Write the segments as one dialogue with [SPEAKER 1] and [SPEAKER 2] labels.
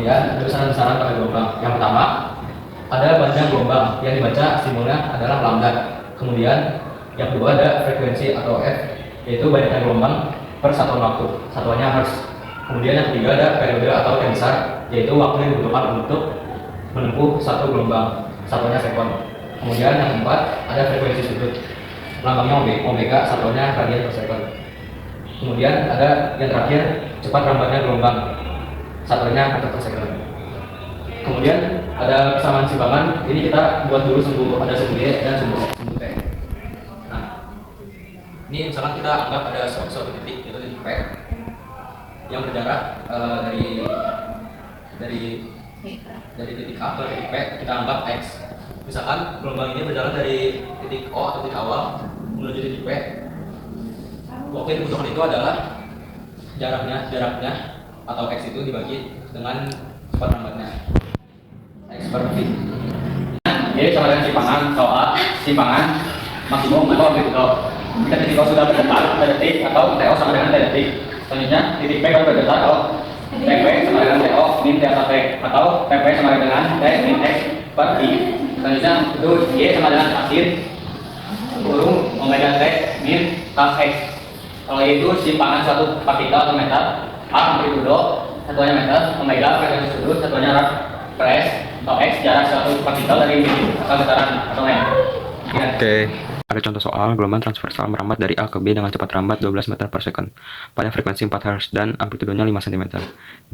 [SPEAKER 1] Kemudian ada besaran-besaran pada gelombang. Yang pertama, ada panjang gelombang yang dibaca simbolnya adalah lambda. Kemudian yang kedua ada frekuensi atau F, yaitu banyaknya gelombang per satuan waktu, satuannya hertz. Kemudian yang ketiga ada periode atau T besar, yaitu waktu yang dibutuhkan untuk menempuh satu gelombang, satuannya sekon. Kemudian yang keempat ada frekuensi sudut, lambangnya omega, satuannya radian per sekon. Kemudian ada yang terakhir cepat rambatnya gelombang, satuannya meter per sekon. Kemudian ada persamaan simpangan, ini kita buat dulu sumbu, ada sumbu Y dan sumbu T. Nah, ini misalkan kita anggap ada suatu titik, yaitu titik P yang berjarak dari titik A ke titik P, kita anggap X. Misalkan gelombang ini berjalan dari titik O atau titik awal menuju titik P. Waktu yang dibutuhkan itu adalah jaraknya atau X itu dibagi dengan cepat lambatnya, X per V. Jadi sama dengan simpangan, kalau A simpangan maksimum atau amplitudo. Jika titik O sudah berdekat T detik atau TO sama dengan T detik. Selanjutnya titik P kalau berdekat kalau TP sama dengan TO min T atau T, atau TP sama dengan T min X per I. Selanjutnya itu Y sama dengan asin kurung omega T min Kx. Kalau Y itu simpangan suatu partikel atau meter, A amplitudo, satuannya meter, omega frekuensi sudut, satuannya rad per S, atau X jarak suatu partikel dari asal getaran atau lain.
[SPEAKER 2] Oke. Ada contoh soal gelombang transversal merambat dari A ke B dengan cepat rambat 12 meter per second pada frekuensi 4 Hz dan amplitudonya 5 cm.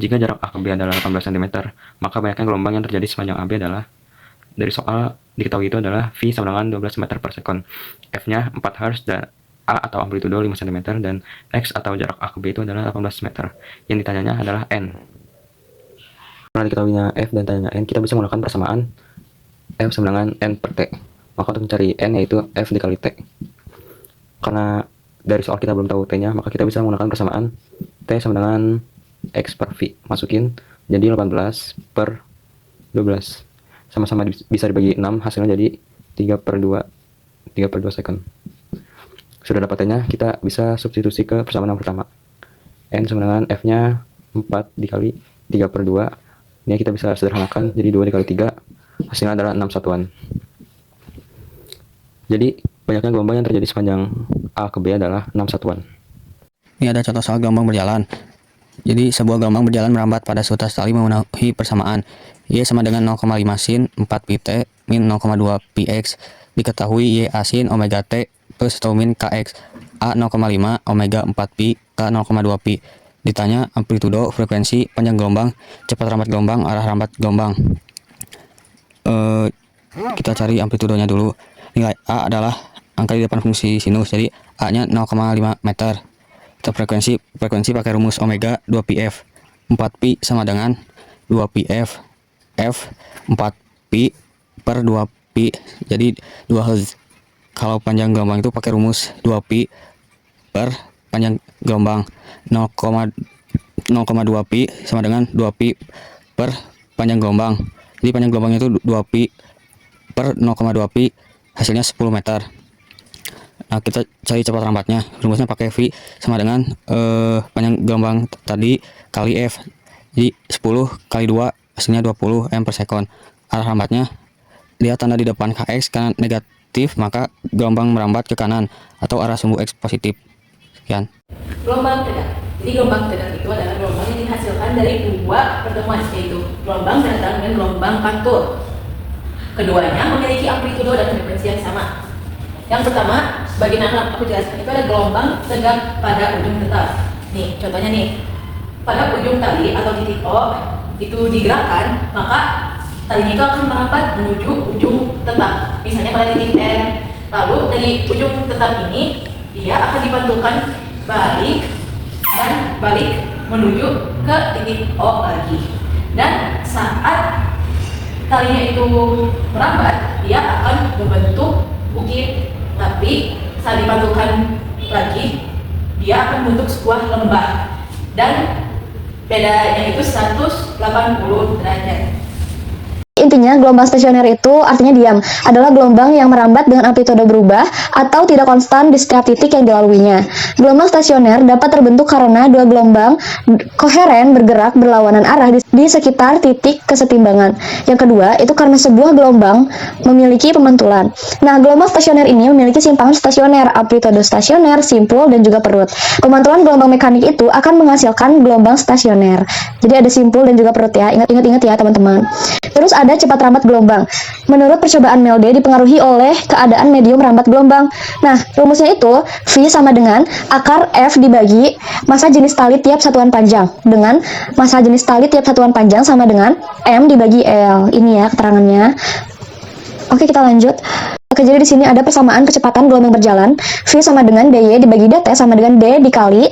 [SPEAKER 2] Jika jarak A ke B adalah 18 cm, maka banyaknya gelombang yang terjadi sepanjang AB adalah, dari soal diketahui itu adalah V sama dengan 12 meter per second, F-nya 4 Hz dan A atau amplitudo 5 cm, dan X atau jarak A ke B itu adalah 18 meter. Yang ditanyanya adalah N. Karena diketahuinya F dan ditanyanya N, kita bisa menggunakan persamaan F sama dengan N per T. Maka untuk mencari N yaitu F dikali T. Karena dari soal kita belum tahu T-nya, maka kita bisa menggunakan persamaan T sama dengan X per V. Masukin jadi 18 per 12. Sama-sama bisa dibagi 6, hasilnya jadi 3 per 2 second. Sudah dapat T-nya, kita bisa substitusi ke persamaan yang pertama. N sama dengan F-nya 4 dikali 3 per 2. Ini kita bisa sederhanakan jadi 2 dikali 3, hasilnya adalah 6 satuan. Jadi banyaknya gelombang yang terjadi sepanjang A ke B adalah 6 satuan.
[SPEAKER 3] Ini ada contoh soal gelombang berjalan. Jadi sebuah gelombang berjalan merambat pada suatu tali memenuhi persamaan Y sama dengan 0,5 sin 4 pi T min 0,2 pi X. Diketahui Y asin omega T plus atau min Kx. A 0,5 omega 4 pi K 0,2 pi. Ditanya amplitudo, frekuensi, panjang gelombang, cepat rambat gelombang, arah rambat gelombang. Kita cari amplitudonya dulu. Nilai A adalah angka di depan fungsi sinus, jadi A-nya 0,5 meter. Kita frekuensi pakai rumus omega 2πf. 4pi sama dengan 2πf. F 4pi per 2pi, jadi 2 Hz. Kalau panjang gelombang itu pakai rumus 2pi per panjang gelombang. 0,2pi sama dengan 2pi per panjang gelombang. Jadi panjang gelombangnya itu 2pi per 0,2pi, hasilnya 10 meter. Nah, kita cari cepat rambatnya. Rumusnya pakai V sama dengan panjang gelombang tadi kali F. Jadi 10 kali 2 hasilnya 20 m per second. Arah rambatnya, lihat tanda di depan Kx karena negatif, maka gelombang merambat ke kanan atau arah sumbu X positif. Sekian.
[SPEAKER 4] Gelombang tegak. Jadi gelombang tegak itu adalah gelombang yang dihasilkan dari dua pertemuan, yaitu gelombang datar dan gelombang pantul. Keduanya memiliki amplitudo dan frekuensi yang sama. Yang pertama, bagaimana aku jelaskan, itu ada gelombang tegak pada ujung tetap. Nih, contohnya nih, pada ujung tali atau titik O itu digerakkan, maka talinya itu akan merambat menuju ujung tetap. Misalnya pada titik N, lalu dari ujung tetap ini dia akan dipantulkan balik menuju ke titik O lagi. Dan saat talinya itu merambat, dia akan membentuk bukit, tapi saat dipantulkan lagi, dia akan membentuk sebuah lembah. Dan bedanya itu 180 derajat.
[SPEAKER 5] Intinya, gelombang stasioner itu artinya diam, adalah gelombang yang merambat dengan amplitudo berubah atau tidak konstan di setiap titik yang dilaluinya. Gelombang stasioner dapat terbentuk karena dua gelombang koheren bergerak berlawanan arah di di sekitar titik kesetimbangan. Yang kedua, itu karena sebuah gelombang memiliki pemantulan. Nah, gelombang stasioner ini memiliki simpangan stasioner, amplitudo stasioner, simpul, dan juga perut. Pemantulan gelombang mekanik itu akan menghasilkan gelombang stasioner. Jadi ada simpul dan juga perut ya. Ingat ya teman-teman. Terus ada cepat rambat gelombang. Menurut percobaan Melde dipengaruhi oleh keadaan medium rambat gelombang. Nah, rumusnya itu V sama dengan akar F dibagi massa jenis tali tiap satuan panjang dengan massa jenis tali tiap satuan panjang sama dengan M dibagi L. Ini ya keterangannya. Oke, kita lanjut. Oke, jadi di sini ada persamaan kecepatan gelombang berjalan. V sama dengan DY dibagi DT sama dengan D dikali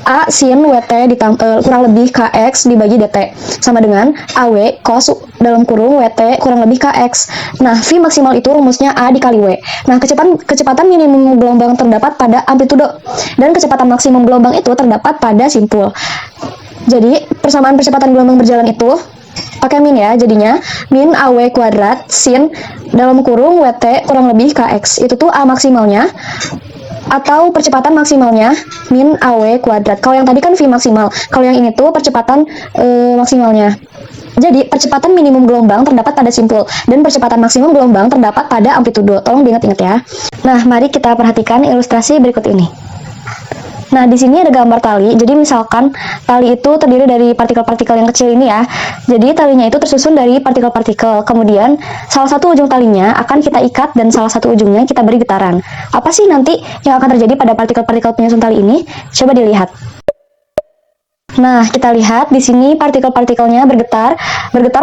[SPEAKER 5] A sin WT kurang lebih KX dibagi DT sama dengan AW cos dalam kurung WT kurang lebih KX. Nah, V maksimal itu rumusnya A dikali W. Nah, kecepatan minimum gelombang terdapat pada amplitudo dan kecepatan maksimum gelombang itu terdapat pada simpul. Jadi, persamaan percepatan gelombang berjalan itu pakai min ya, jadinya min AW kuadrat sin dalam kurung WT kurang lebih KX. Itu tuh A maksimalnya atau percepatan maksimalnya min AW kuadrat. Kalau yang tadi kan V maksimal, kalau yang ini tuh percepatan maksimalnya. Jadi percepatan minimum gelombang terdapat pada simpul dan percepatan maksimum gelombang terdapat pada amplitudo. Tolong diingat-ingat ya. Nah, mari kita perhatikan ilustrasi berikut ini. Nah, di sini ada gambar tali. Jadi misalkan tali itu terdiri dari partikel-partikel yang kecil ini ya. Jadi talinya itu tersusun dari partikel-partikel. Kemudian salah satu ujung talinya akan kita ikat dan salah satu ujungnya kita beri getaran. Apa sih nanti yang akan terjadi pada partikel-partikel penyusun tali ini? Coba dilihat. Nah, kita lihat di sini partikel-partikelnya bergetar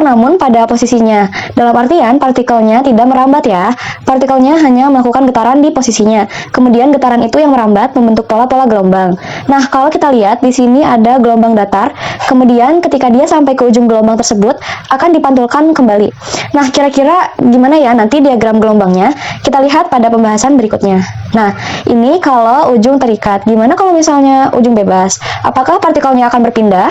[SPEAKER 5] namun pada posisinya. Dalam artian partikelnya tidak merambat ya. Partikelnya hanya melakukan getaran di posisinya. Kemudian getaran itu yang merambat membentuk pola-pola gelombang. Nah, kalau kita lihat di sini ada gelombang datar. Kemudian ketika dia sampai ke ujung gelombang tersebut akan dipantulkan kembali. Nah, kira-kira gimana ya nanti diagram gelombangnya? Kita lihat pada pembahasan berikutnya. Nah, ini kalau ujung terikat. Gimana kalau misalnya ujung bebas? Apakah partikelnya akan berpindah?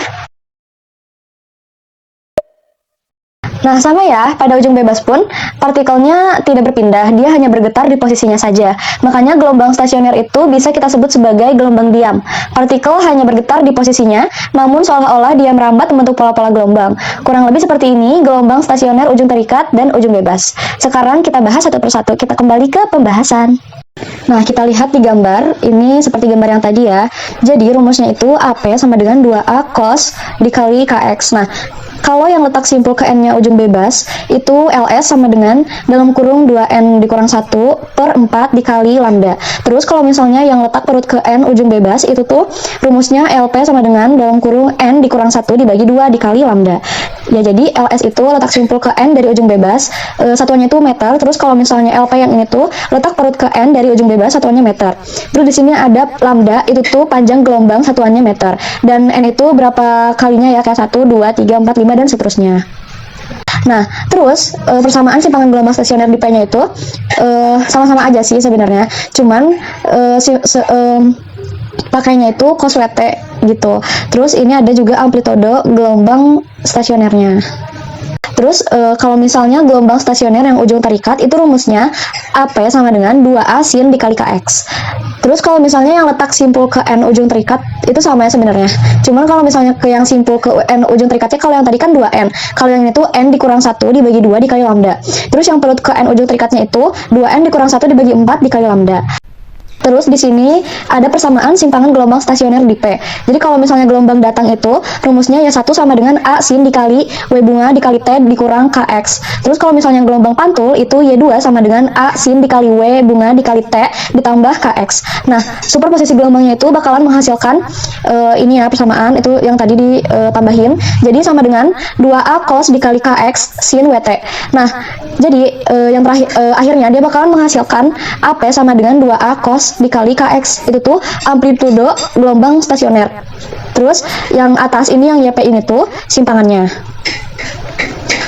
[SPEAKER 5] Nah, sama ya, pada ujung bebas pun partikelnya tidak berpindah, dia hanya bergetar di posisinya saja. Makanya gelombang stasioner itu bisa kita sebut sebagai gelombang diam. Partikel hanya bergetar di posisinya, namun seolah-olah dia merambat membentuk pola-pola gelombang. Kurang lebih seperti ini gelombang stasioner ujung terikat dan ujung bebas. Sekarang kita bahas satu persatu, kita kembali ke pembahasan. Nah, kita lihat di gambar, ini seperti gambar yang tadi ya. Jadi rumusnya itu AP sama dengan 2A cos dikali KX. Nah, kalau yang letak simpul ke N-nya ujung bebas, itu LS sama dengan dalam kurung 2N dikurang 1 per 4 dikali lambda. Terus kalau misalnya yang letak perut ke N ujung bebas, itu tuh rumusnya LP sama dengan dalam kurung N dikurang 1 dibagi 2 dikali lambda. Ya, jadi LS itu letak simpul ke N dari ujung bebas, satuannya itu meter. Terus kalau misalnya LP yang ini tuh letak perut ke N dari ujung bebas, satuannya meter. Terus di sini ada lambda, itu tuh panjang gelombang, satuannya meter. Dan N itu berapa kalinya ya, kayak 1, 2, 3, 4, 5, dan seterusnya. Nah, terus persamaan simpangan gelombang stasioner di P-nya itu sama-sama aja sih sebenarnya. Cuman pakainya itu cos WT gitu. Terus ini ada juga amplitudo gelombang stasionernya. Terus kalau misalnya gelombang stasioner yang ujung terikat itu rumusnya AP sama dengan 2A sin dikali KX. Terus kalau misalnya yang letak simpul ke N ujung terikat itu sama ya sebenarnya. Cuman kalau misalnya ke yang simpul ke N ujung terikatnya, kalau yang tadi kan 2N. Kalau yang ini tuh N dikurang 1 dibagi 2 dikali lambda. Terus yang perut ke N ujung terikatnya itu 2N dikurang 1 dibagi 4 dikali lambda. Terus di sini ada persamaan simpangan gelombang stasioner di P. Jadi kalau misalnya gelombang datang itu rumusnya ya 1 sama dengan A sin dikali W bunga dikali T dikurang KX. Terus kalau misalnya gelombang pantul itu Y2 sama dengan A sin dikali W bunga dikali T ditambah KX. Nah, superposisi gelombangnya itu bakalan menghasilkan ini ya persamaan itu yang tadi ditambahin. Jadi sama dengan 2A cos dikali KX sin WT. Nah, jadi yang terakhir akhirnya dia bakalan menghasilkan AP sama dengan 2A cos dikali KX. Itu tuh amplitudo gelombang stasioner. Terus yang atas ini yang YP ini tuh simpangannya.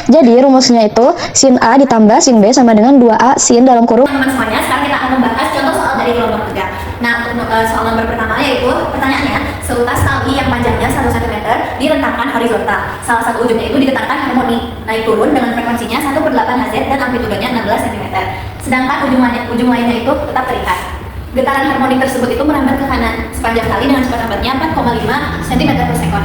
[SPEAKER 5] Jadi rumusnya itu sin A ditambah sin B sama dengan 2A sin dalam kurung.
[SPEAKER 4] Teman-teman semuanya, sekarang kita akan membahas contoh soal dari gelombang tegak. Nah, untuk soal nomor pertama yaitu pertanyaannya, seutas tali yang panjangnya 1 cm direntangkan horizontal. Salah satu ujungnya itu digetarkan harmoni naik turun dengan frekuensinya 1/8 Hz dan amplitudonya 16 cm. Sedangkan ujung lainnya itu tetap terikat. Getaran harmonik tersebut itu merambat ke kanan sepanjang tali dengan cepat rambatnya 4,5 cm per sekon.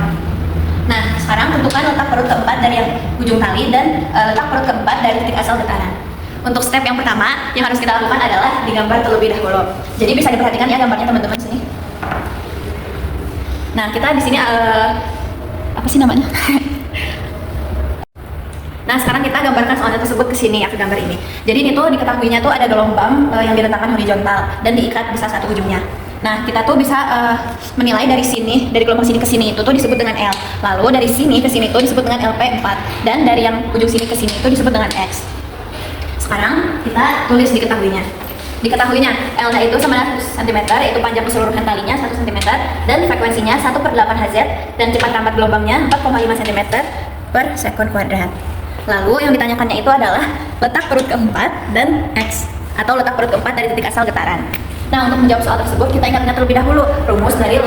[SPEAKER 4] Nah, sekarang tentukan letak perut keempat dari yang ujung tali dan letak perut keempat dari titik asal getaran. Untuk step yang pertama yang harus kita lakukan adalah digambar terlebih dahulu. Jadi bisa diperhatikan ya gambarnya teman-teman di sini. Nah, kita di sini apa sih namanya? Nah, sekarang kita gambarkan soalnya tersebut ke sini ya, ke gambar ini. Jadi ini tuh diketahuinya tuh ada gelombang yang diletakkan horizontal dan diikat di salah satu ujungnya. Nah, kita tuh bisa menilai dari sini, dari gelombang sini ke sini itu tuh disebut dengan L. Lalu dari sini ke sini tuh disebut dengan LP4 dan dari yang ujung sini ke sini itu disebut dengan X. Sekarang kita tulis diketahuinya. Diketahuinya L-nya itu sama 100 cm, yaitu panjang keseluruhan talinya 1 cm dan frekuensinya 1/8 Hz dan cepat rambat gelombangnya 4,5 cm per sekon kuadrat. Lalu yang ditanyakannya itu adalah letak perut keempat dan X atau letak perut keempat dari titik asal getaran. Nah, untuk menjawab soal tersebut kita ingat-ingat terlebih dahulu rumus dari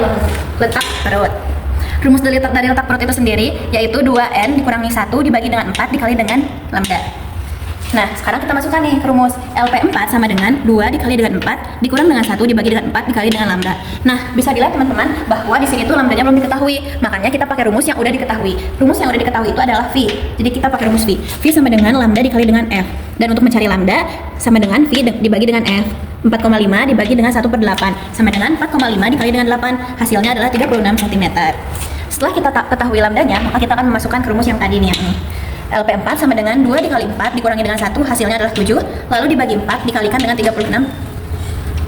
[SPEAKER 4] letak perut. Rumus dari letak perut itu sendiri yaitu 2N dikurangi 1 dibagi dengan 4 dikali dengan lambda. Nah, sekarang kita masukkan nih ke rumus LP4 sama dengan 2 dikali dengan 4 dikurang dengan 1 dibagi dengan 4 dikali dengan lambda. Nah, bisa dilihat teman-teman bahwa di sini tuh lambdanya belum diketahui. Makanya kita pakai rumus yang udah diketahui. Rumus yang udah diketahui itu adalah V. Jadi kita pakai rumus V. V sama dengan lambda dikali dengan F. Dan untuk mencari lambda sama dengan V dibagi dengan F. 4,5 dibagi dengan 1/8 sama dengan 4,5 dikali dengan 8. Hasilnya adalah 36 cm. Setelah kita ketahui lambdanya, maka kita akan memasukkan ke rumus yang tadi nih, LP4 sama dengan 2 dikali 4 dikurangi dengan 1 hasilnya adalah 7, lalu dibagi 4 dikalikan dengan 36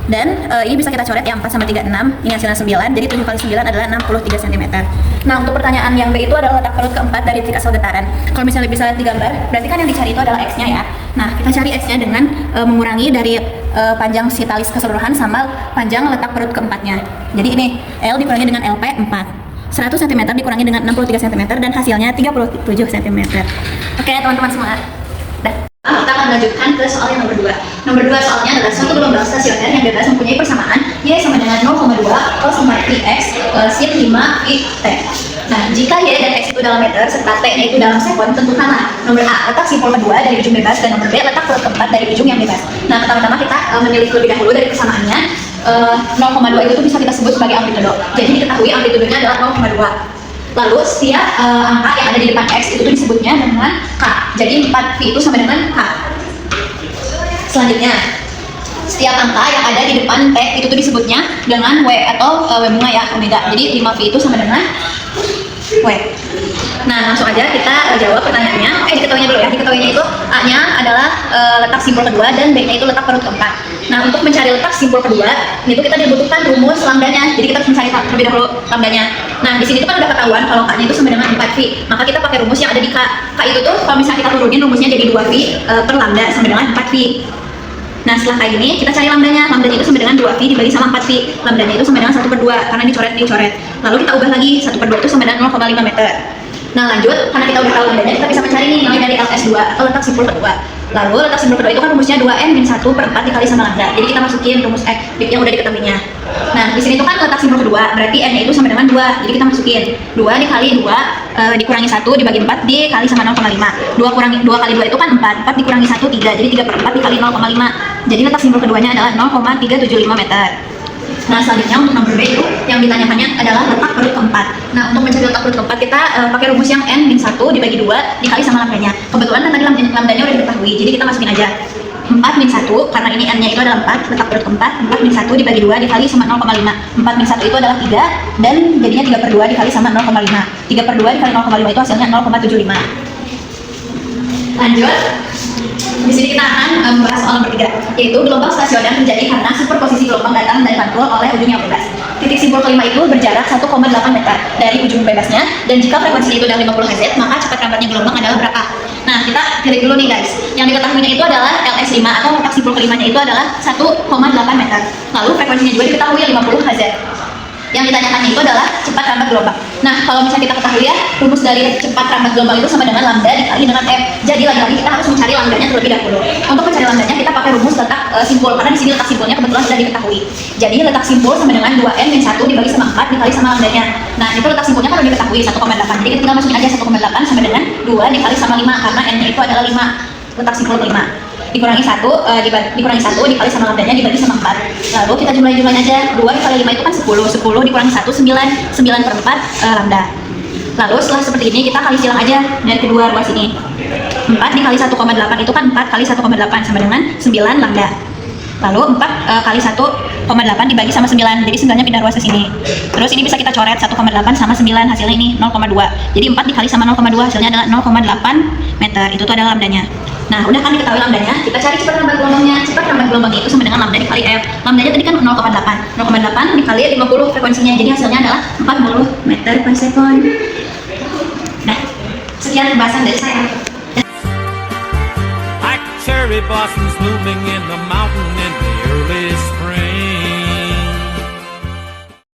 [SPEAKER 4] dan ini bisa kita coret ya, 4 sama 36 ini hasilnya 9, jadi 7 kali 9 adalah 63 cm. Nah, untuk pertanyaan yang B itu adalah letak perut keempat dari titik asal getaran. Kalau misalnya bisa lihat di gambar, berarti kan yang dicari itu adalah X nya ya. Nah, kita cari X nya dengan mengurangi dari panjang si tali keseluruhan sama panjang letak perut keempatnya. Jadi ini L dikurangi dengan LP4, 100 cm dikurangi dengan 63 cm dan hasilnya 37 cm. Oke teman-teman semua. Kita akan melanjutkan ke soal yang nomor 2. Nomor 2 soalnya adalah suatu gelombang stasioner yang bebas mempunyai persamaan Y sama dengan 0,2 cos 4πx sin 5πt. Nah, jika Y dan X itu dalam meter serta T-nya itu dalam sekon, tentukanlah nomor A letak simpul kedua dari ujung bebas dan nomor B letak perut keempat dari ujung yang bebas. Nah, pertama-tama kita memilih terlebih dahulu dari persamaannya. 0,2 itu bisa kita sebut sebagai amplitudo. Jadi diketahui amplitudonya adalah 0,2. Lalu setiap angka yang ada di depan X itu disebutnya dengan K. Jadi 4V itu sama dengan K. Selanjutnya, setiap angka yang ada di depan T itu disebutnya dengan W atau W bunga ya, omega. Jadi 5V itu sama dengan W. Nah, langsung aja kita jawab pertanyaannya. Diketahuinya dulu ya. Diketahuinya itu A-nya adalah letak simpul kedua dan B-nya itu letak perut keempat. Nah, untuk mencari letak simpul kedua, itu kita dibutuhkan rumus lambdanya. Jadi kita harus mencari terlebih dahulu lambdanya. Nah, di sini tuh kan udah ketahuan kalau K-nya itu sama dengan 4V. Maka kita pakai rumus yang ada di K. K itu tuh kalau misalnya kita turunin rumusnya jadi 2V per lambda sama dengan 4V. Nah, setelah kayak gini, kita cari lambdanya. Lambdanya itu sama dengan 2V dibagi sama 4V. Lambdanya itu sama dengan 1/2 karena dicoret. Lalu kita ubah lagi, 1/2 itu sama dengan 0,5 meter. Nah, lanjut, karena kita udah tahu lambdanya, kita bisa mencari nih nilai dari LS2 atau letak simpul kedua. Lalu letak simpul kedua itu kan rumusnya 2n-1/4 dikali sama lambda. Jadi kita masukin rumus X yang udah diketahuinya. Nah, di sini tuh kan letak simpul kedua, berarti n-nya itu sama dengan 2. Jadi kita masukin 2 dikali 2 dikurangi 1 dibagi 4 dikali sama 0,5. 2 kali 2 itu kan 4. 4 dikurangi 1 3. Jadi 3/4 dikali 0,5. Jadi letak simpul keduanya adalah 0,375 meter. Nah, selanjutnya untuk nomor B itu yang ditanyakannya adalah letak perut keempat. Nah, untuk mencari letak perut keempat kita pakai rumus yang n-1 dibagi 2 dikali sama lambdanya. Kebetulan kan tadi lambdanya udah diketahui, jadi kita masukin aja 4-1 karena ini n-nya itu adalah 4, letak perut keempat. 4-1 dibagi 2 dikali sama 0,5. 4-1 itu adalah 3 dan jadinya 3/2 dikali sama 0,5. 3/2 dikali 0,5 itu hasilnya 0,75. Lanjut. Di sini kita akan membahas soal nomor 3, yaitu gelombang stasioner terjadi karena superposisi gelombang datang dan dipantul oleh ujung yang bebas. Titik simpul kelima itu berjarak 1,8 meter dari ujung bebasnya, dan jika frekuensinya itu adalah 50 Hz, maka cepat rambatnya gelombang adalah berapa? Nah, kita pilih dulu nih guys. Yang diketahuinya itu adalah LS5 atau letak simpul kelimanya itu adalah 1,8 meter. Lalu frekuensinya juga diketahui 50 Hz. Yang ditanyakannya itu adalah cepat rambat gelombang. Nah, kalau misalnya kita ketahui ya, rumus dari cepat rambat gelombang itu sama dengan lambda dikali dengan F. Jadi lagi-lagi kita harus mencari lambdanya terlebih dahulu. Untuk mencari lambdanya kita pakai rumus letak simpul, karena di sini letak simpulnya kebetulan sudah diketahui. Jadi letak simpul sama dengan 2n-1 dibagi sama 4 dikali sama lambdanya. Nah, itu letak simpulnya kan udah diketahui 1,8. Jadi kita tinggal masukin aja 1,8 sama dengan 2 dikali sama 5 karena n-nya itu adalah 5. Letak simpul kelima dikurangi 1 dikali sama lambdanya dibagi sama 4. Lalu kita jumlahin aja. 2 dikali 5 itu kan 10 dikurangi 1 9 9/4 lambda.
[SPEAKER 6] Lalu setelah seperti ini kita kali silang aja dari kedua ruas ini. 4 dikali 1,8 itu kan 4 kali 1,8 sama dengan 9 lambda. Lalu 4 kali 1,8 dibagi sama 9, jadi 9-nya pindah ruas ke sini. Terus ini bisa kita coret 1,8 sama 9, hasilnya ini 0,2. Jadi 4 dikali sama 0,2 hasilnya adalah 0,8 meter. Itu tuh adalah lambdanya. Nah, udah kan diketahui lambdanya, kita cari cepat rambat gelombangnya. Cepat rambat gelombangnya itu sama dengan lambda dikali F. Lambdanya tadi kan 0,8. 0,8 dikali 50 frekuensinya, jadi hasilnya adalah 40 meter per sekon. Nah, sekian pembahasan dari saya.
[SPEAKER 7] Like cherry blossoms blooming in the mountain in the